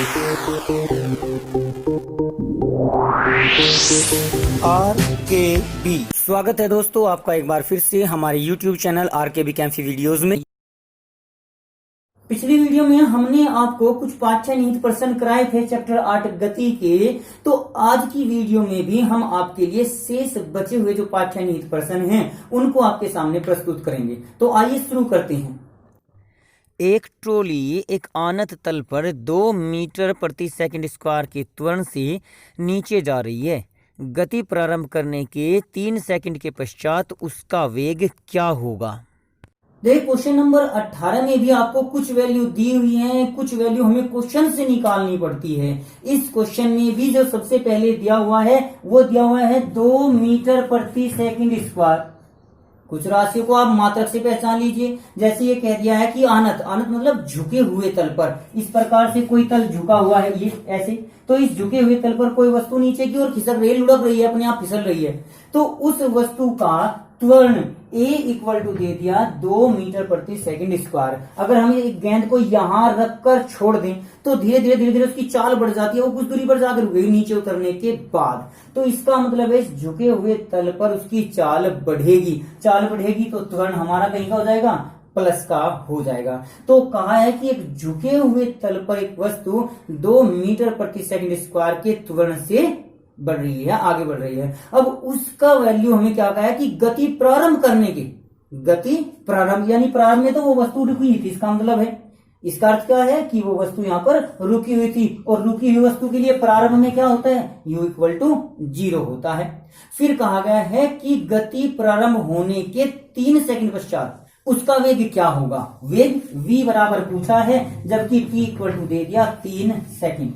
RKB स्वागत है दोस्तों आपका एक बार फिर से हमारे YouTube चैनल RKB कैंफी वीडियोस में। पिछली वीडियो में हमने आपको कुछ 5-6 निहित प्रश्न कराए थे चैप्टर 8 गति के। तो आज की वीडियो में भी हम आपके लिए शेष बचे हुए जो 5-6 निहित प्रश्न हैं उनको आपके सामने प्रस्तुत करेंगे। तो आइए शुरू करते हैं। एक ट्रॉली एक अनंत तल पर 2 मीटर प्रति सेकंड स्क्वायर के त्वरण से नीचे जा रही है। गति प्रारंभ करने के 3 सेकंड के पश्चात उसका वेग क्या होगा। देखिए क्वेश्चन नंबर 18 में भी आपको कुछ वैल्यू दी हुई है, कुछ वैल्यू हमें क्वेश्चन से निकालनी पड़ती है। इस क्वेश्चन में भी जो सबसे पहले दिया हुआ है वो दिया हुआ है 2 मीटर प्रति सेकंड स्क्वायर। कुछ राशियों को आप मात्रक से पहचान लीजिए। जैसे ये कह दिया है कि अनंत मतलब झुके हुए तल पर, इस प्रकार से कोई तल झुका हुआ है ये ऐसे, तो इस झुके हुए तल पर कोई वस्तु नीचे की ओर खिसक रही है, लुढ़क रही है, अपने आप फिसल रही है। तो उस वस्तु का त्वरण A इक्वल टू दे दिया 2 मीटर प्रति सेकंड स्क्वायर। अगर हम एक गेंद को यहां रखकर छोड़ दें तो धीरे धीरे उसकी चाल बढ़ जाती है, वो कुछ दूरी पर जाकर रुकेगी नीचे उतरने के बाद। तो इसका मतलब है इस झुके हुए तल पर उसकी चाल बढ़ेगी तो त्वरण हमारा कहीं का हो जाएगा, प्लस का हो जाएगा। तो कहा है कि एक झुके हुए तल पर एक वस्तु 2 मीटर प्रति सेकंड स्क्वायर के त्वरण से बढ़ रही है, आगे बढ़ रही है। अब उसका वैल्यू हमें क्या कहा है कि गति प्रारंभ करने की, गति प्रारंभ यानी प्रारंभ में तो वो वस्तु रुकी हुई थी, इसका मतलब है, इसका अर्थ क्या है कि वो वस्तु यहां पर रुकी हुई थी। और रुकी हुई वस्तु के लिए प्रारंभ में क्या होता है, u इक्वल टू 0 होता है। फिर कहा गया है कि गति प्रारंभ होने के 3 सेकंड पश्चात उसका वेग क्या होगा। वेग v बराबर पूछा है, जबकि t इक्वल टू दे दिया 3 सेकंड।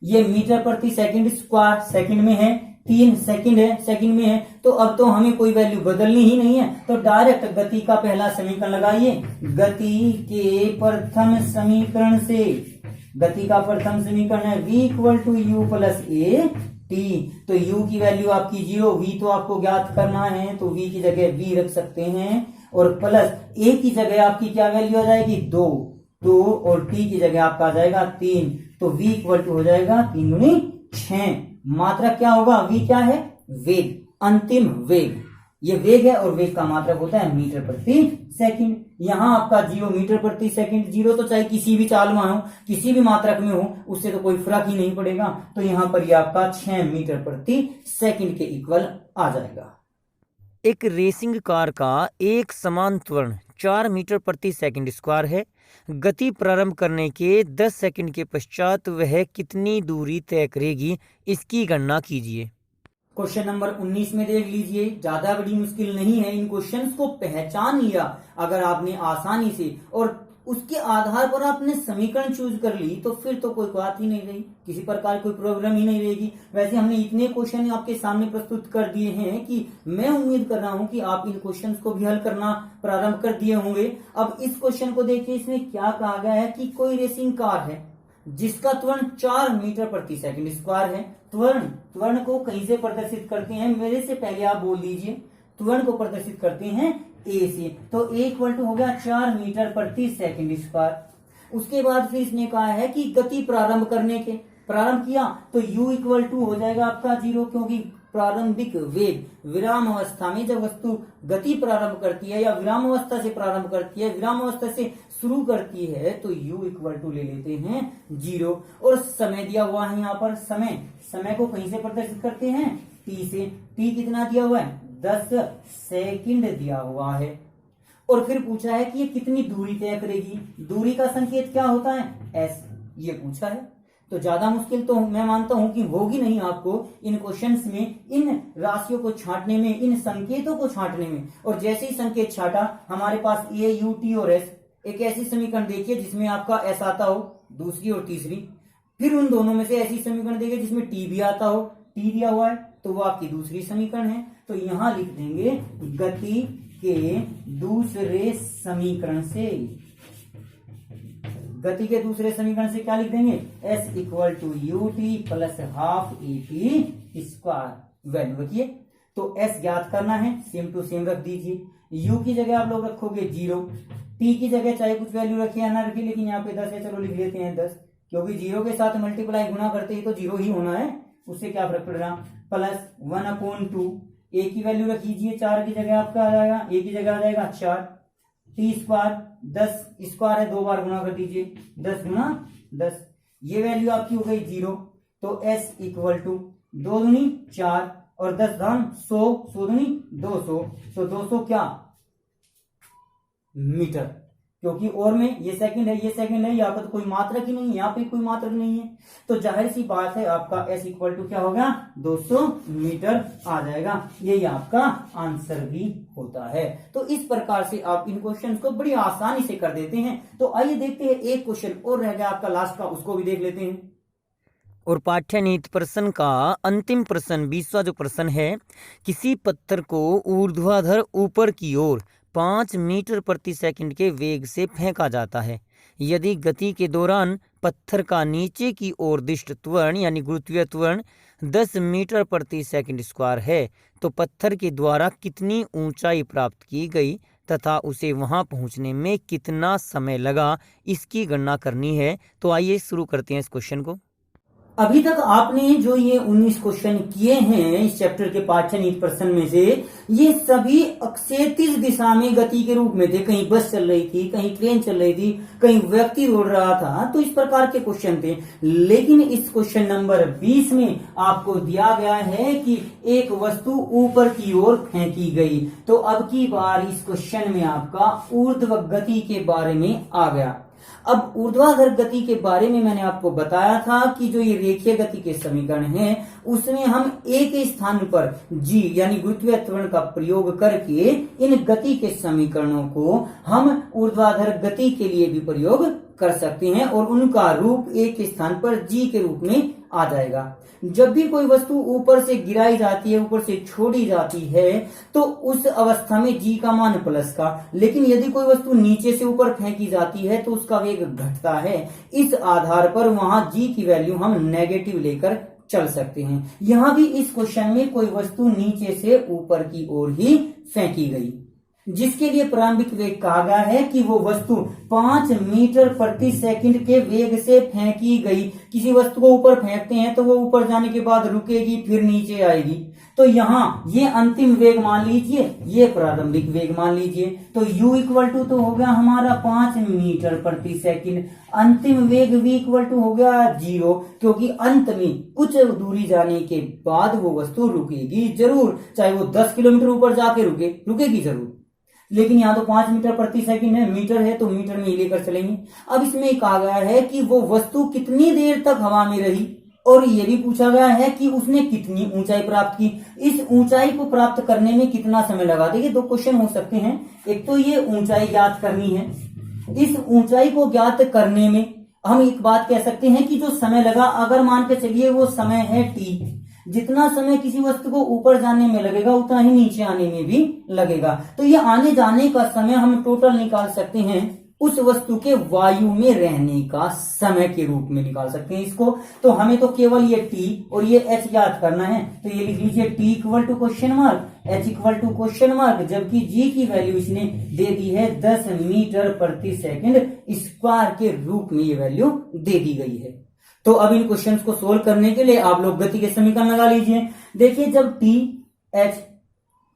ये मीटर प्रति सेकंड स्क्वायर सेकंड में है, 3 सेकंड है, सेकंड में है। तो अब तो हमें कोई वैल्यू बदलनी ही नहीं है, तो डायरेक्ट गति का पहला समीकरण लगाइए। गति के प्रथम समीकरण से, गति का प्रथम समीकरण है v equal to u plus a t। तो u की वैल्यू आपकी 0, v तो आपको ज्ञात करना है, तो v की जगह v रख सकते हैं, और प्लस a की जगह आपकी क्या वैल्यू आ जाएगी 2 और t की जगह आपका आ जाएगा 3। तो v इक्वल टू हो जाएगा 3 दूनी 6। मात्रक क्या होगा, v क्या है, वेग, अंतिम वेग। ये वेग है और वेग का मात्रक होता है मीटर प्रति सेकंड। यहां आपका 0 मीटर प्रति सेकंड, 0 तो चाहे किसी भी चाल में हो, किसी भी मात्रक में हो, उससे तो कोई फर्क ही नहीं पड़ेगा। तो यहां पर ये आपका 6 मीटर प्रति सेकंड के इक्वल आ जाएगा। एक रेसिंग कार का एक समान त्वरण 4 मीटर प्रति सेकंड स्क्वायर है। गति प्रारंभ करने के 10 सेकंड के पश्चात वह कितनी दूरी तय करेगी, इसकी गणना कीजिए। क्वेश्चन नंबर 19 में देख लीजिए, ज्यादा बड़ी मुश्किल नहीं है। इन क्वेश्चंस को पहचान लिया अगर आपने आसानी से, और उसके आधार पर आपने समीकरण चूज कर ली, तो फिर तो कोई बात ही नहीं रही, किसी प्रकार कोई प्रॉब्लम ही नहीं रहेगी। वैसे हमने इतने क्वेश्चन आपके सामने प्रस्तुत कर दिए हैं कि मैं उम्मीद कर रहा हूं कि आप इन क्वेश्चंस को भी हल करना प्रारंभ कर दिए होंगे। अब इस क्वेश्चन को देखिए, इसमें क्या कहा गया है कि कोई रेसिंग कार है जिसका त्वरण 4 मीटर प्रति सेकंड स्क्वायर है। त्वरण को कहीं से प्रदर्शित करते हैं, मेरे से पहले आप बोल दीजिए। त्वरण को प्रदर्शित करते हैं a से, तो a इक्वल टू हो गया 4 मीटर प्रति सेकंड स्क्वायर। उसके बाद फिर इसने कहा है कि गति प्रारंभ करने के, प्रारंभ किया तो u इक्वल टू हो जाएगा आपका 0, क्योंकि प्रारंभिक वेग विराम अवस्था में जब वस्तु गति प्रारंभ करती है या विराम अवस्था से प्रारंभ करती है, विराम अवस्था से शुरू करती है, तो u इक्वल टू ले लेते हैं 0। और समय दिया हुआ है यहाँ पर, समय को कहीं से प्रदर्शित करते हैं, t से। t कितना दिया हुआ है, 10 सेकंड दिया हुआ है। और फिर पूछा है कि ये कितनी दूरी तय करेगी। दूरी का संकेत क्या होता है, s, ये पूछा है। तो ज्यादा मुश्किल तो मैं मानता हूं कि होगी नहीं आपको इन क्वेश्चंस में, इन राशियों को छांटने में, इन संकेतों को छांटने में। और जैसे ही संकेत छाटा, हमारे पास a, u, t और s, एक ऐसी समीकरण देखिए जिसमें आपका s आता हो, दूसरी और तीसरी। फिर उन दोनों में से ऐसी समीकरण देखिए जिसमें t भी आता हो, t दिया हुआ है, तो वो आपकी दूसरी समीकरण है। तो यहां लिख देंगे गति के दूसरे समीकरण से, गति के दूसरे समीकरण से क्या लिख देंगे, s equal to u t plus half a t square. Value रखिए, तो s ज्ञात करना है, सेम टू सेम रख दीजिए। u की जगह आप लोग रखोगे 0, t की जगह चाहे कुछ वैल्यू रखिए या ना रखिए, लेकिन यहाँ पे 10 है, चलो लिख लेते हैं 10, क्योंकि 0 के साथ मल्टीप्लाई गुना करते ही तो 0 ही होना है, उससे क्या फर्क पड़ रहा। प्लस 1/2, ए की वैल्यू रख लीजिए, 4 की जगह आपका आ जाएगा, ए की जगह आ जाएगा 4, टी स्क्वायर 10 स्क्वायर है, 2 बार गुना कर दीजिए, 10 गुना 10, ये वैल्यू आपकी हो गई 0। तो एस इक्वल टू 2 दूनी 4 और 10 धाम 100, 100 दूनी 200, तो 200 क्या मीटर, क्योंकि और में ये सेकंड है, ये सेकंड है, यहाँ पर तो कोई मात्रक ही नहीं है, यहाँ पे कोई मात्रक नहीं है, तो जाहिर सी बात है आपका s इक्वल टू क्या होगा 200 मीटर आ जाएगा। यही आपका आंसर भी होता है। तो इस प्रकार से आप इन क्वेश्चंस को बड़ी आसानी से कर देते हैं। तो आइए देखते हैं, एक क्वेश्चन और रह गया आपका लास्ट का, उसको भी देख लेते हैं। और पाठ्यनीति प्रश्न का अंतिम प्रश्न 20वां जो प्रश्न है, किसी पत्थर को ऊर्ध्वाधर ऊपर की ओर 5 मीटर प्रति सेकंड के वेग से फेंका जाता है। यदि गति के दौरान पत्थर का नीचे की ओर दिष्ट त्वरण यानी गुरुत्वीय त्वरण 10 मीटर प्रति सेकंड स्क्वायर है, तो पत्थर के द्वारा कितनी ऊंचाई प्राप्त की गई तथा उसे वहां पहुंचने में कितना समय लगा, इसकी गणना करनी है। तो आइए शुरू करते हैं इस क्वेश्चन को। अभी तक आपने जो ये 19 क्वेश्चन किए हैं इस चैप्टर के पाठ्यनीति प्रश्न में से, ये सभी क्षैतिज दिशा में गति के रूप में थे। कहीं बस चल रही थी, कहीं ट्रेन चल रही थी, कहीं व्यक्ति उड़ रहा था, तो इस प्रकार के क्वेश्चन थे। लेकिन इस क्वेश्चन नंबर 20 में आपको दिया गया है कि एक वस्तु ऊपर की ओर फेंकी गई। तो अब की बार इस क्वेश्चन में आपका ऊर्ध्व गति के बारे में आ गया। अब ऊर्ध्वाधर गति के बारे में मैंने आपको बताया था कि जो ये रेखीय गति के समीकरण हैं, उसमें हम एक स्थान पर g यानी गुरुत्वीय त्वरण का प्रयोग करके इन गति के समीकरणों को हम ऊर्ध्वाधर गति के लिए भी प्रयोग कर सकते हैं और उनका रूप एक स्थान पर g के रूप में आ जाएगा। जब भी कोई वस्तु ऊपर से गिराई जाती है, ऊपर से छोड़ी जाती है, तो उस अवस्था में g का मान प्लस का, लेकिन यदि कोई वस्तु नीचे से ऊपर फेंकी जाती है तो उसका वेग घटता है। इस आधार पर वहां g की वैल्यू हम नेगेटिव लेकर चल सकते हैं। यहां भी इस क्वेश्चन में कोई वस्तु नीचे से ऊपर की ओर ही फेंकी गई, जिसके लिए प्रारंभिक वेग कहा गया है कि वो वस्तु 5 मीटर प्रति सेकंड के वेग से फेंकी गई। किसी वस्तु को ऊपर फेंकते हैं तो वो ऊपर जाने के बाद रुकेगी, फिर नीचे आएगी। तो यहाँ ये अंतिम वेग मान लीजिए, ये प्रारंभिक वेग मान लीजिए। तो u इक्वल टू तो हो गया हमारा 5 मीटर प्रति सेकंड, अंतिम वेग v इक्वल टू हो गया 0, क्योंकि अंत में कुछ दूरी जाने के बाद वो वस्तु रुकेगी जरूर, चाहे वो 10 किलोमीटर ऊपर जाके रुकेगी जरूर। लेकिन यहाँ तो 5 मीटर प्रति सेकंड है, मीटर है तो मीटर में ही लेकर चलेंगे। अब इसमें कहा गया है कि वो वस्तु कितनी देर तक हवा में रही, और ये भी पूछा गया है कि उसने कितनी ऊंचाई प्राप्त की। इस ऊंचाई को प्राप्त करने में कितना समय लगा। देखिए 2 क्वेश्चन हो सकते हैं। एक तो ये ऊंचाई ज्ञात करनी है, इस ऊंचाई को ज्ञात करने में हम एक बात कह सकते हैं कि जो समय लगा, अगर मान के चलिए वो समय है t, जितना समय किसी वस्तु को ऊपर जाने में लगेगा उतना ही नीचे आने में भी लगेगा। तो ये आने जाने का समय हम टोटल निकाल सकते हैं उस वस्तु के वायु में रहने का समय के रूप में निकाल सकते हैं इसको। तो हमें तो केवल ये t और ये h याद करना है। तो ये लिख लीजिए t equal to question mark, h equal to question mark, जबकि g की वैल्यू इसने दे दी है 10 मीटर प्रति सेकंड स्क्वायर के रूप में ये वैल्यू दे दी गई है। तो अब इन क्वेश्चंस को सोल्व करने के लिए आप लोग गति के समीकरण लगा लीजिए। देखिए जब t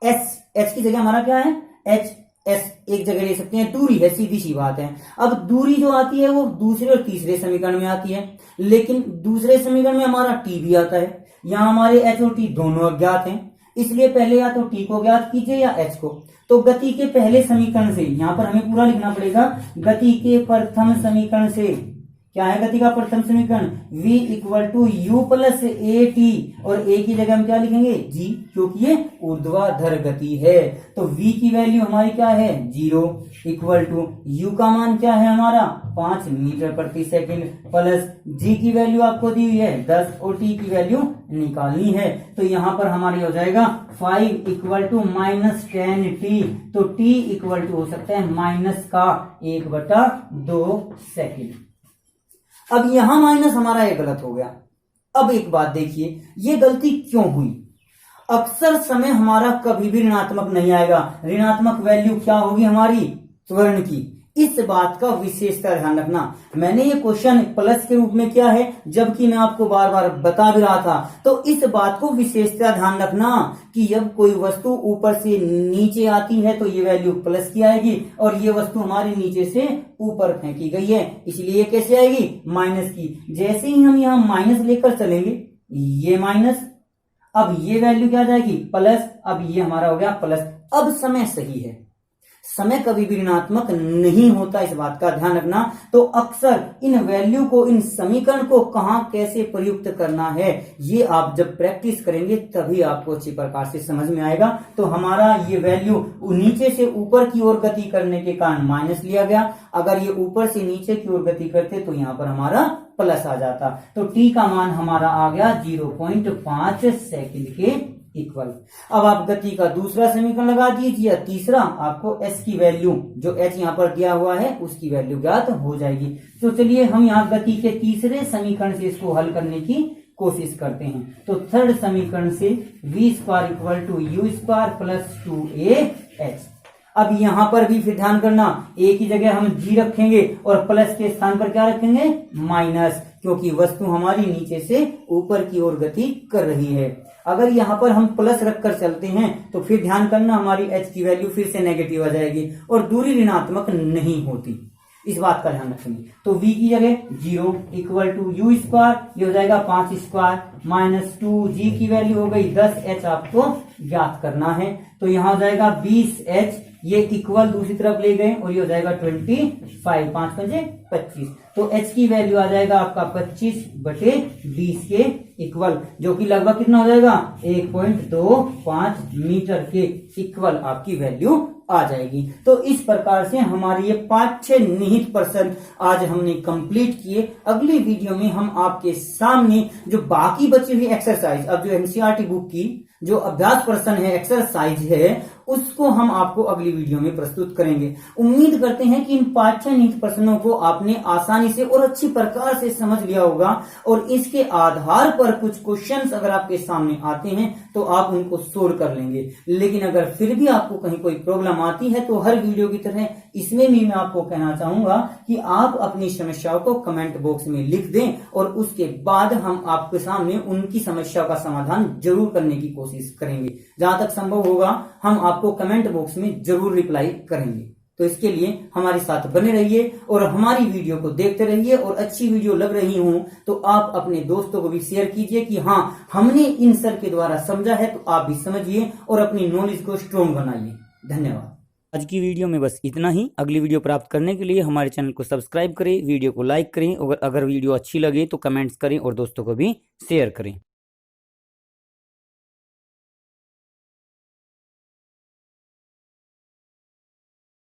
h की जगह हमारा क्या है h s एक जगह ले सकते हैं, दूरी है, सीधी सी बात है। अब दूरी जो आती है वो दूसरे और तीसरे समीकरण में आती है, लेकिन दूसरे समीकरण में हमारा t भी आता है। यहाँ हमारे h और t दोनों अज्ञात हैं, इसलिए पहले या तो t को ज्ञात कीजिए या h को। तो गति के पहले समीकरण से, यहाँ पर हमें पूरा लिखना पड़ेगा, गति के प्रथम समीकरण से क्या है, गति का प्रथम समीकरण v equal to u plus a t, और a की जगह हम क्या लिखेंगे g, क्योंकि ये ऊर्ध्वाधर गति है। तो v की वैल्यू हमारी क्या है 0 इक्वल टू u का मान क्या है हमारा 5 मीटर प्रति सेकंड, प्लस g की वैल्यू आपको दी हुई है 10 और t की वैल्यू निकालनी है। तो यहाँ पर हमारी हो जाएगा 5 इक्वल टू -10t, तो t इक्वल टू हो सकता है माइनस का 1/2 सेकंड। अब यहां माइनस हमारा ये गलत हो गया। अब एक बात देखिए, ये गलती क्यों हुई। अक्सर समय हमारा कभी भी ऋणात्मक नहीं आएगा। ऋणात्मक वैल्यू क्या होगी हमारी त्वरण की, इस बात का विशेषता ध्यान रखना। मैंने ये क्वेश्चन प्लस के रूप में किया है, जबकि मैं आपको बार बार बता भी रहा था। तो इस बात को विशेषता ध्यान रखना कि जब कोई वस्तु ऊपर से नीचे आती है तो ये वैल्यू प्लस की आएगी, और ये वस्तु हमारी नीचे से ऊपर फेंकी गई है, इसलिए कैसे आएगी, माइनस की। जैसे ही हम यहाँ माइनस लेकर चलेंगे, ये माइनस, अब ये वैल्यू क्या आ जाएगी, प्लस, अब ये हमारा हो गया प्लस। अब समय सही है, समय कभी भी ऋणात्मक नहीं होता, इस बात का ध्यान रखना। तो अक्सर इन वैल्यू को, इन समीकरण को कहां कैसे प्रयुक्त करना है, ये आप जब प्रैक्टिस करेंगे तभी आपको अच्छी प्रकार से समझ में आएगा। तो हमारा ये वैल्यू नीचे से ऊपर की ओर गति करने के कारण माइनस लिया गया, अगर ये ऊपर से नीचे की ओर गति करते तो यहां पर हमारा प्लस आ जाता। तो टी का मान हमारा आ गया 0.5 सेकंड के इक्वल। अब आप गति का दूसरा समीकरण लगा दीजिए, तीसरा आपको s की वैल्यू, जो h यहाँ पर दिया हुआ है, उसकी वैल्यू ज्ञात हो जाएगी। तो चलिए हम यहाँ गति के तीसरे समीकरण से इसको हल करने की कोशिश करते हैं। तो थर्ड समीकरण से v square equal to u square plus 2ah। अब यहाँ पर भी फिर ध्यान करना, a की जगह हम g रखेंगे और प्लस के स्थान पर क्या रखेंगे, माइनस, क्योंकि वस्तु हमारी नीचे से ऊपर की ओर गति कर रही है। अगर यहाँ पर हम प्लस रखकर चलते हैं तो फिर ध्यान करना, हमारी h की वैल्यू फिर से नेगेटिव आ जाएगी और दूरी ऋणात्मक नहीं होती, इस बात का ध्यान रखेंगे। तो v की जगह 0 इक्वल टू u स्क्वायर, ये हो जाएगा 5 स्क्वायर माइनस 2g की वैल्यू हो गई 10h, आपको ज्ञात करना है। तो यहाँ हो जाएगा 20h, ये इक्वल दूसरी तरफ ले गए और ये हो जाएगा 25, 5 पंजे 25। तो h की वैल्यू आ जाएगा आपका 25/20 के इक्वल, जो कि लगभग कितना हो जाएगा, 1.25 मीटर के इक्वल आपकी वैल्यू आ जाएगी। तो इस प्रकार से हमारे ये 5-6 निहित प्रश्न आज हमने कंप्लीट किए। अगली वीडियो में हम आपके सामने जो बाकी बची हुई एक्सरसाइज, अब जो एनसीईआरटी बुक की जो अभ्यास प्रश्न है, एक्सरसाइज है, उसको हम आपको अगली वीडियो में प्रस्तुत करेंगे। उम्मीद करते हैं कि इन 5-6 निहित प्रश्नों को आपने आसानी से और अच्छी प्रकार से समझ लिया होगा, और इसके आधार पर कुछ क्वेश्चंस अगर आपके सामने आते हैं तो आप उनको सोल्व कर लेंगे। लेकिन अगर फिर भी आपको कहीं कोई प्रॉब्लम आती है तो हर वीडियो की तरह इसमें भी मैं आपको कहना चाहूंगा कि आप अपनी समस्याओं को कमेंट बॉक्स में लिख दें, और उसके बाद हम आपके सामने उनकी समस्याओं का समाधान जरूर करने की कोशिश करेंगे। जहां तक संभव होगा हम आपको कमेंट बॉक्स में जरूर रिप्लाई करेंगे। तो इसके लिए हमारे साथ बने रहिए और हमारी वीडियो को देखते रहिए, और अच्छी वीडियो लग रही हो तो आप अपने दोस्तों को भी शेयर कीजिए कि हाँ, हमने इन सर के द्वारा समझा है, तो आप भी समझिए और अपनी नॉलेज को स्ट्रॉन्ग बनाइए। धन्यवाद। आज की वीडियो में बस इतना ही। अगली वीडियो प्राप्त करने के लिए हमारे चैनल को सब्सक्राइब करें, वीडियो को लाइक करें, और अगर वीडियो अच्छी लगे तो कमेंट्स करें और दोस्तों को भी शेयर करें।